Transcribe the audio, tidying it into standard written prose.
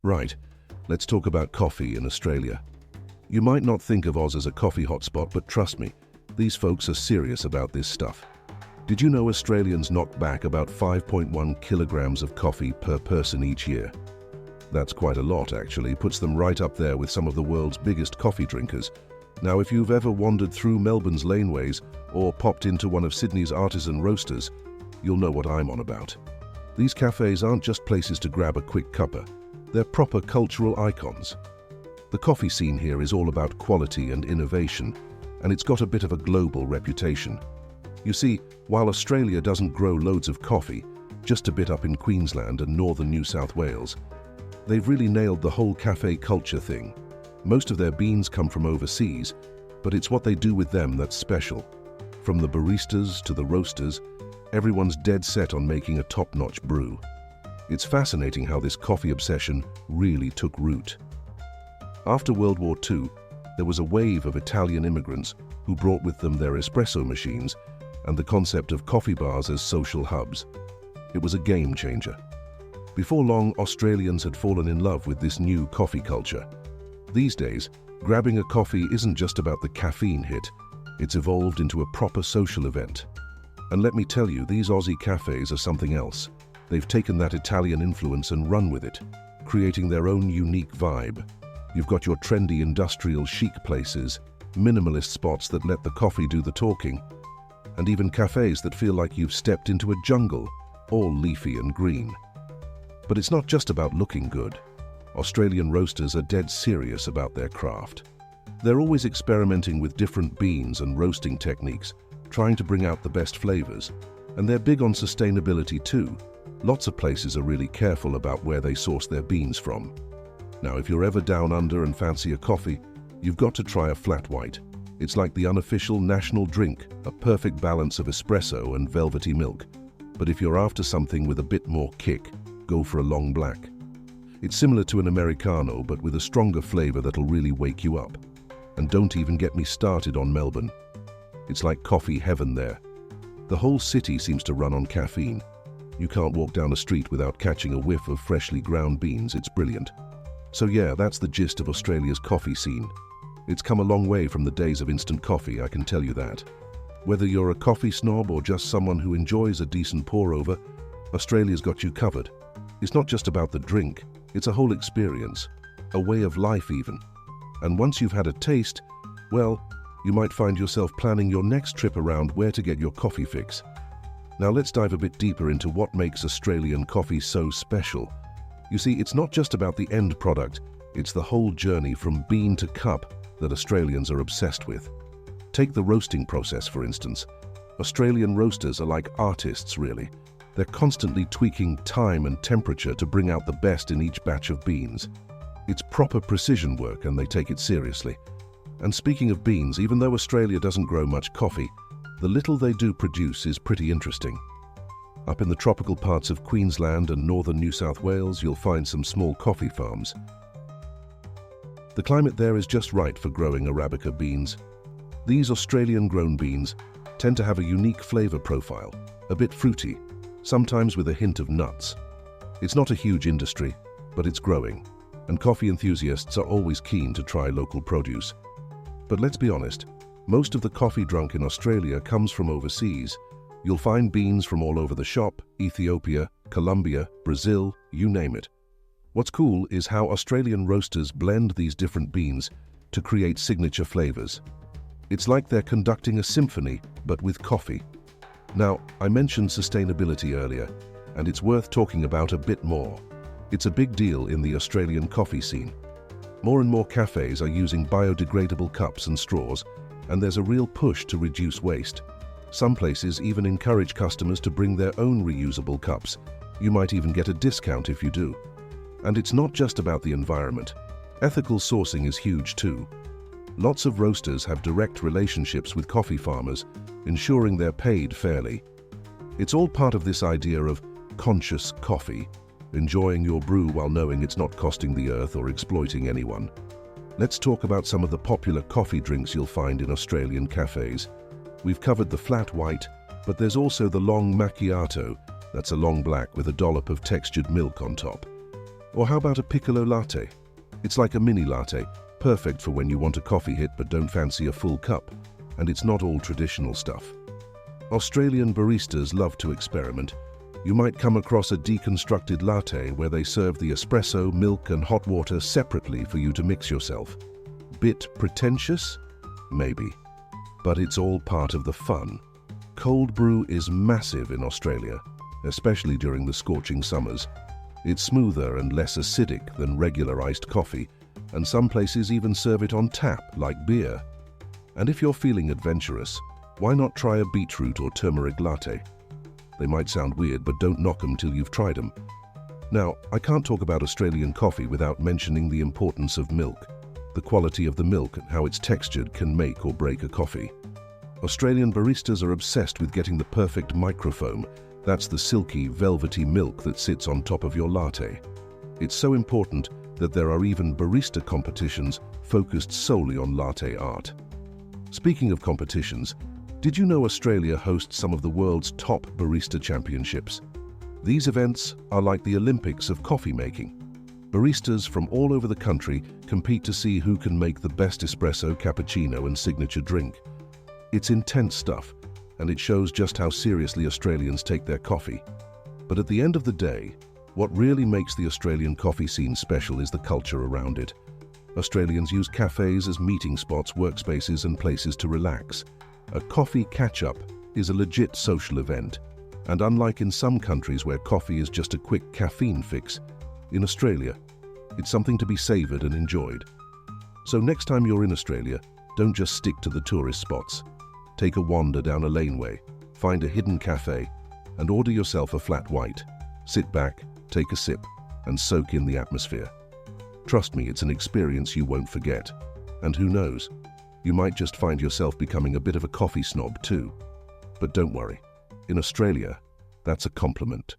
Right, let's talk about coffee in Australia. You might not think of Oz as a coffee hotspot, but trust me, these folks are serious about this stuff. Did you know Australians knock back about 5.1 kilograms of coffee per person each year? That's quite a lot, actually, puts them right up there with some of the world's biggest coffee drinkers. Now, if you've ever wandered through Melbourne's laneways or popped into one of Sydney's artisan roasters, you'll know what I'm on about. These cafes aren't just places to grab a quick cuppa, they're proper cultural icons. The coffee scene here is all about quality and innovation, and it's got a bit of a global reputation. You see, while Australia doesn't grow loads of coffee, just a bit up in Queensland and northern New South Wales, they've really nailed the whole cafe culture thing. Most of their beans come from overseas, but it's what they do with them that's special. From the baristas to the roasters, everyone's dead set on making a top-notch brew. It's fascinating how this coffee obsession really took root. After World War II, there was a wave of Italian immigrants who brought with them their espresso machines and the concept of coffee bars as social hubs. It was a game changer. Before long, Australians had fallen in love with this new coffee culture. These days, grabbing a coffee isn't just about the caffeine hit, it's evolved into a proper social event. And let me tell you, these Aussie cafes are something else. They've taken that Italian influence and run with it, creating their own unique vibe. You've got your trendy industrial chic places, minimalist spots that let the coffee do the talking, and even cafes that feel like you've stepped into a jungle, all leafy and green. But it's not just about looking good. Australian roasters are dead serious about their craft. They're always experimenting with different beans and roasting techniques, trying to bring out the best flavors. And they're big on sustainability too. Lots of places are really careful about where they source their beans from. Now, if you're ever down under and fancy a coffee, you've got to try a flat white. It's like the unofficial national drink, a perfect balance of espresso and velvety milk. But if you're after something with a bit more kick, go for a long black. It's similar to an Americano, but with a stronger flavor that'll really wake you up. And don't even get me started on Melbourne. It's like coffee heaven there. The whole city seems to run on caffeine. You can't walk down a street without catching a whiff of freshly ground beans. It's brilliant. So yeah, that's the gist of Australia's coffee scene. It's come a long way from the days of instant coffee, I can tell you that. Whether you're a coffee snob or just someone who enjoys a decent pour-over, Australia's got you covered. It's not just about the drink, it's a whole experience, a way of life even. And once you've had a taste, well, you might find yourself planning your next trip around where to get your coffee fix. Now let's dive a bit deeper into what makes Australian coffee so special. You see, it's not just about the end product, it's the whole journey from bean to cup that Australians are obsessed with. Take the roasting process, for instance. Australian roasters are like artists, really. They're constantly tweaking time and temperature to bring out the best in each batch of beans. It's proper precision work, and they take it seriously. And speaking of beans, even though Australia doesn't grow much coffee, the little they do produce is pretty interesting. Up in the tropical parts of Queensland and northern New South Wales, you'll find some small coffee farms. The climate there is just right for growing Arabica beans. These Australian-grown beans tend to have a unique flavor profile, a bit fruity, sometimes with a hint of nuts. It's not a huge industry, but it's growing, and coffee enthusiasts are always keen to try local produce. But let's be honest, most of the coffee drunk in Australia comes from overseas. You'll find beans from all over the shop: Ethiopia, Colombia, Brazil, you name it. What's cool is how Australian roasters blend these different beans to create signature flavors. It's like they're conducting a symphony, but with coffee. Now, I mentioned sustainability earlier, and it's worth talking about a bit more. It's a big deal in the Australian coffee scene. More and more cafes are using biodegradable cups and straws, and there's a real push to reduce waste. Some places even encourage customers to bring their own reusable cups. You might even get a discount if you do. And it's not just about the environment. Ethical sourcing is huge too. Lots of roasters have direct relationships with coffee farmers, ensuring they're paid fairly. It's all part of this idea of conscious coffee, enjoying your brew while knowing it's not costing the earth or exploiting anyone. Let's talk about some of the popular coffee drinks you'll find in Australian cafes. We've covered the flat white, but there's also the long macchiato. That's a long black with a dollop of textured milk on top. Or how about a piccolo latte? It's like a mini latte, perfect for when you want a coffee hit but don't fancy a full cup. And it's not all traditional stuff. Australian baristas love to experiment. You might come across a deconstructed latte where they serve the espresso, milk and hot water separately for you to mix yourself. Bit pretentious? Maybe. But it's all part of the fun. Cold brew is massive in Australia, especially during the scorching summers. It's smoother and less acidic than regular iced coffee, and some places even serve it on tap like beer. And if you're feeling adventurous, why not try a beetroot or turmeric latte? They might sound weird, but don't knock them till you've tried them. Now, I can't talk about Australian coffee without mentioning the importance of milk. The quality of the milk and how it's textured can make or break a coffee. Australian baristas are obsessed with getting the perfect microfoam. That's the silky, velvety milk that sits on top of your latte. It's so important that there are even barista competitions focused solely on latte art. Speaking of competitions, did you know Australia hosts some of the world's top barista championships? These events are like the Olympics of coffee making. Baristas from all over the country compete to see who can make the best espresso, cappuccino and signature drink. It's intense stuff, and it shows just how seriously Australians take their coffee. But at the end of the day, what really makes the Australian coffee scene special is the culture around it. Australians use cafes as meeting spots, workspaces and places to relax. A coffee catch-up is a legit social event, and unlike in some countries where coffee is just a quick caffeine fix, in Australia, it's something to be savoured and enjoyed. So next time you're in Australia, don't just stick to the tourist spots. Take a wander down a laneway, find a hidden cafe, and order yourself a flat white. Sit back, take a sip, and soak in the atmosphere. Trust me, it's an experience you won't forget. And who knows, you might just find yourself becoming a bit of a coffee snob too. But don't worry, in Australia, that's a compliment.